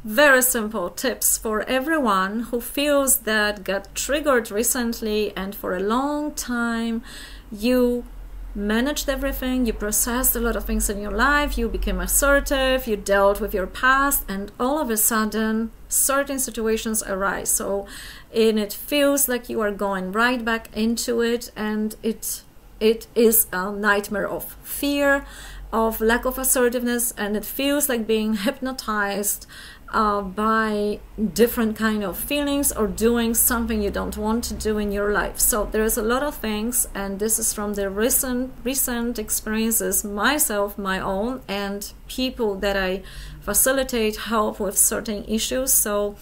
very simple tips for everyone who feels that got triggered recently and for a long time you managed everything, you processed a lot of things in your life, you became assertive, you dealt with your past, and all of a sudden certain situations arise. And it feels like you are going right back into it, and it is a nightmare of fear, of lack of assertiveness, and it feels like being hypnotized by different kind of feelings or doing something you don't want to do in your life. So there's a lot of things, and this is from the recent experiences myself, my own, and people that I facilitate help with certain issues. So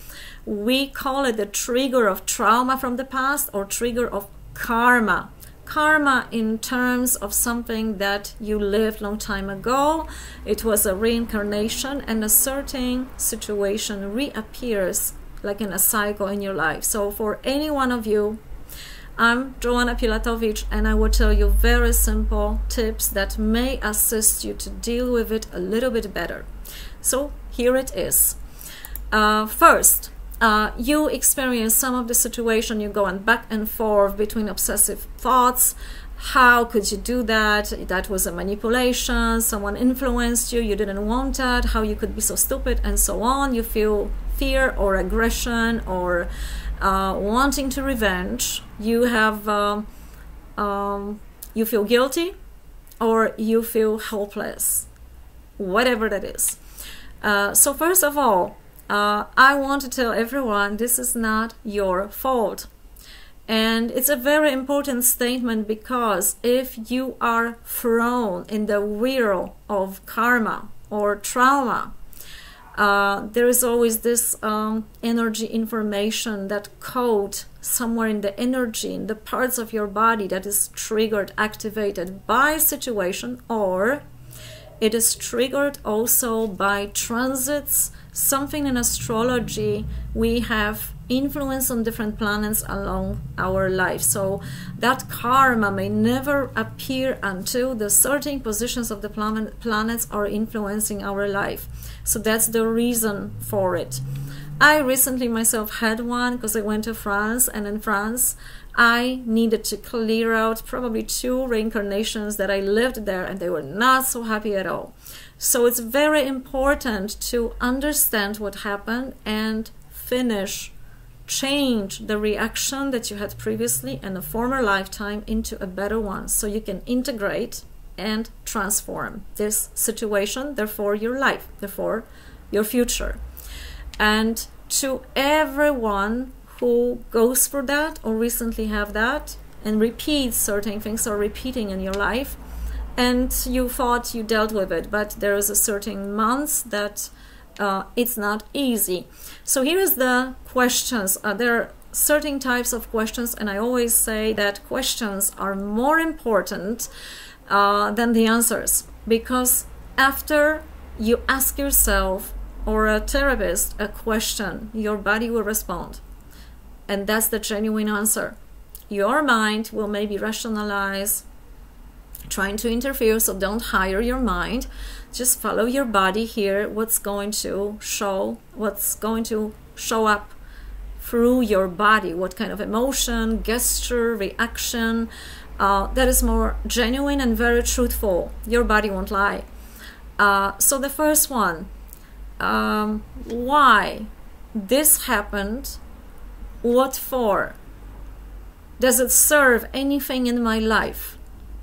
we call it the trigger of trauma from the past, or trigger of karma. Karma in terms of something that you lived long time ago. It was a reincarnation, and a certain situation reappears like in a cycle in your life. So for any one of you, I'm Joanna Pilatowicz, and I will tell you very simple tips that may assist you to deal with it a little bit better. So here it is. First, you experience some of the situation, you're going back and forth between obsessive thoughts. How could you do that? That was a manipulation, someone influenced you, you didn't want that, how you could be so stupid, and so on. You feel fear or aggression or wanting to revenge. You have you feel guilty, or you feel helpless, whatever that is. So first of all, I want to tell everyone this is not your fault. And it's a very important statement, because if you are thrown in the wheel of karma or trauma, there is always this energy information, that code somewhere in the energy, in the parts of your body that is triggered, activated by situation, or it is triggered also by transits. Something in astrology, we have influence on different planets along our life. So that karma may never appear until the certain positions of the planets are influencing our life. So that's the reason for it. I recently myself had one, because I went to France, and in France I needed to clear out probably 2 reincarnations that I lived there, and they were not so happy at all. So it's very important to understand what happened and change the reaction that you had previously in a former lifetime into a better one, so you can integrate and transform this situation, therefore your life, therefore your future. And to everyone who goes through that or recently have that and repeats certain things or repeating in your life, and you thought you dealt with it, but there is a certain months that it's not easy. So here is the questions. There are certain types of questions, and I always say that questions are more important than the answers, because after you ask yourself or a therapist a question, your body will respond, and that's the genuine answer. Your mind will maybe rationalize, trying to interfere, so don't hire your mind. Just follow your body here, what's going to show up through your body, what kind of emotion, gesture, reaction, that is more genuine and very truthful. Your body won't lie. So the first one, why this happened, what for? Does it serve anything in my life?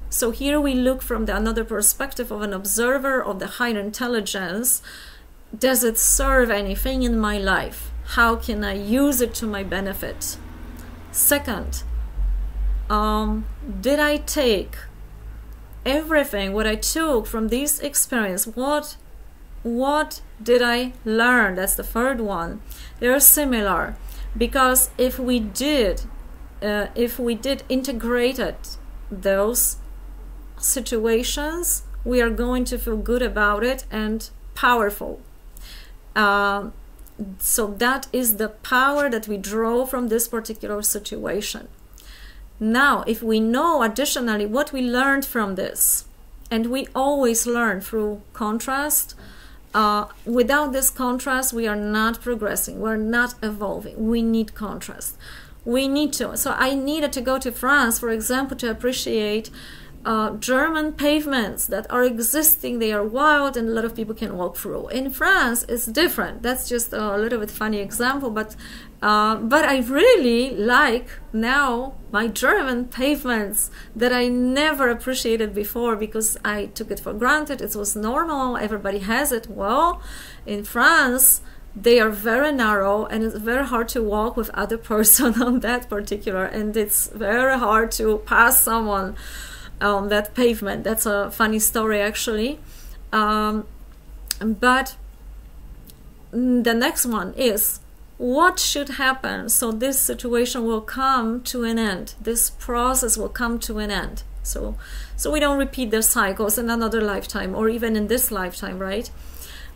So here we look from another perspective of an observer of the higher intelligence. Does it serve anything in my life? How can I use it to my benefit? Second, did I take everything what I took from this experience? What did I learn? That's the third one. They're similar, because if we did integrated those situations, we are going to feel good about it and powerful. So that is the power that we draw from this particular situation. Now, if we know additionally what we learned from this, and we always learn through contrast, Without this contrast, we are not progressing, we're not evolving. We need contrast. We need to. So I needed to go to France, for example, to appreciate German pavements that are existing. They are wild and a lot of people can walk through. In France, it's different. That's just a little bit funny example, but I really like now my German pavements that I never appreciated before because I took it for granted. It was normal. Everybody has it. Well, in France, they are very narrow and it's very hard to walk with other person on that particular, and it's very hard to pass someone on that pavement. That's a funny story actually. But the next one is, what should happen so this situation will come to an end, this process will come to an end, so we don't repeat the cycles in another lifetime or even in this lifetime, right?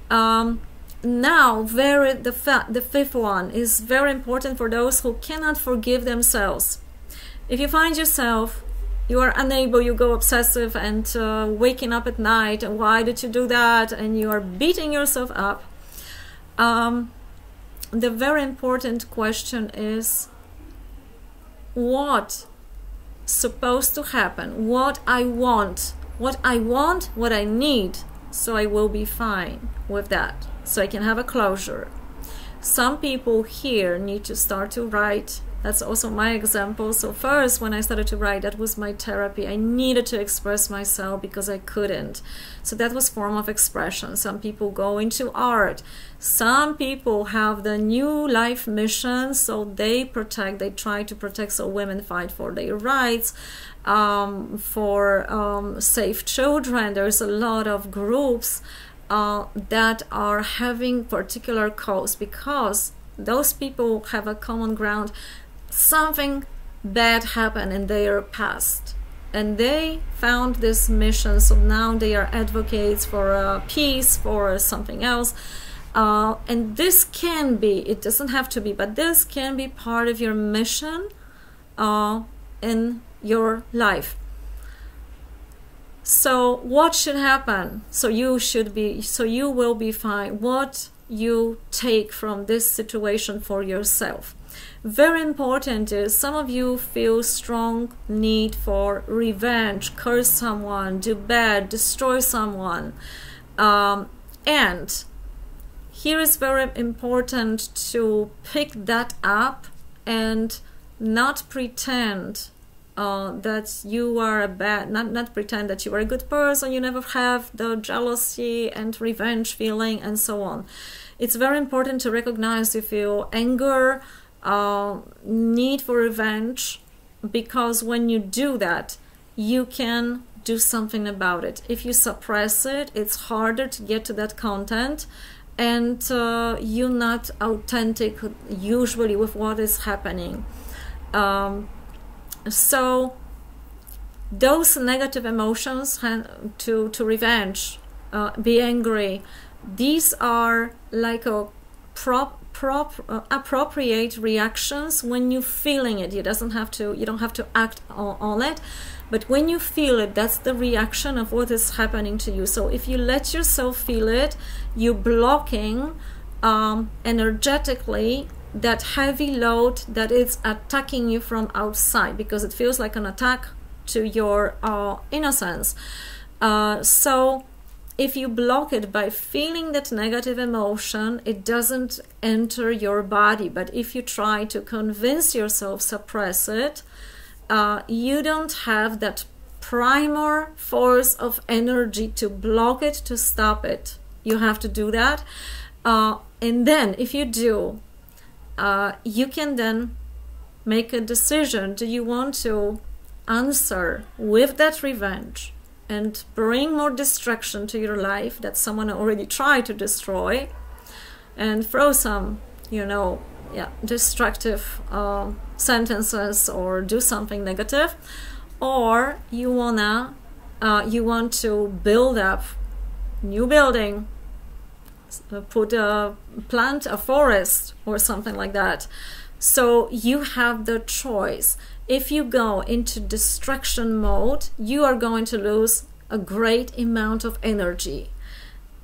Now the fifth one is very important for those who cannot forgive themselves. If you find yourself, you are unable, you go obsessive and waking up at night, and why did you do that, and you are beating yourself up, the very important question is, what's supposed to happen? What I want, what I need, so I will be fine with that, so I can have a closure. Some people here need to start to write. That's also my example. So first, when I started to write, that was my therapy. I needed to express myself because I couldn't. So that was form of expression. Some people go into art. Some people have the new life mission, so they try to protect, so women fight for their rights, for safe children. There's a lot of groups that are having particular cause because those people have a common ground. Something bad happened in their past and they found this mission, so now they are advocates for peace, for something else, and this can be, it doesn't have to be, but this can be part of your mission in your life. So what should happen? So you will be fine. What you take from this situation for yourself. Very important is, some of you feel strong need for revenge, curse someone, do bad, destroy someone, and here is very important to pick that up and not pretend that you are not pretend that you are a good person, you never have the jealousy and revenge feeling and so on. It's very important to recognize you feel anger, need for revenge, because when you do that, you can do something about it. If you suppress it, it's harder to get to that content, and you're not authentic usually with what is happening. So those negative emotions to revenge, be angry, these are like a appropriate reactions when you're feeling it. You don't have to act on it, but when you feel it, that's the reaction of what is happening to you. So if you let yourself feel it, you're blocking energetically that heavy load that is attacking you from outside, because it feels like an attack to your innocence. So if you block it by feeling that negative emotion, it doesn't enter your body. But if you try to convince yourself, suppress it, you don't have that primal force of energy to block it, to stop it. You have to do that. And then if you do, you can then make a decision. Do you want to answer with that revenge and bring more destruction to your life that someone already tried to destroy, and throw some, destructive sentences or do something negative? Or you want to build up new building, plant a forest or something like that. So you have the choice. If you go into destruction mode, you are going to lose a great amount of energy.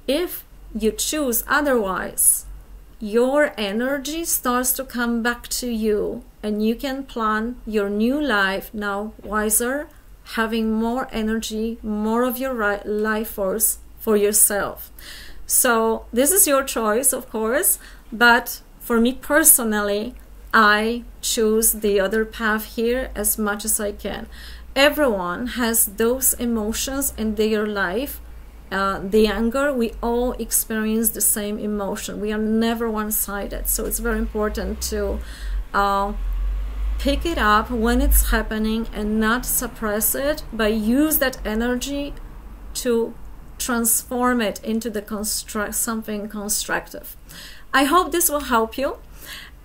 If you choose otherwise, your energy starts to come back to you, and you can plan your new life now wiser, having more energy, more of your life force for yourself. So this is your choice, of course, but for me personally, I choose the other path here as much as I can. Everyone has those emotions in their life. The anger, we all experience the same emotion. We are never one-sided. So it's very important to pick it up when it's happening and not suppress it, but use that energy to transform it into something constructive. I hope this will help you,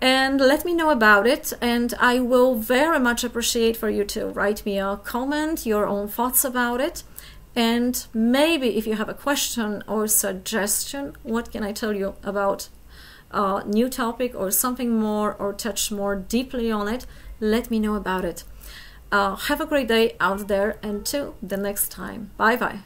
and let me know about it, and I will very much appreciate for you to write me a comment, your own thoughts about it. And maybe if you have a question or suggestion, what can I tell you about a new topic or something more, or touch more deeply on it, let me know about it. Have a great day out there, and till the next time. Bye bye.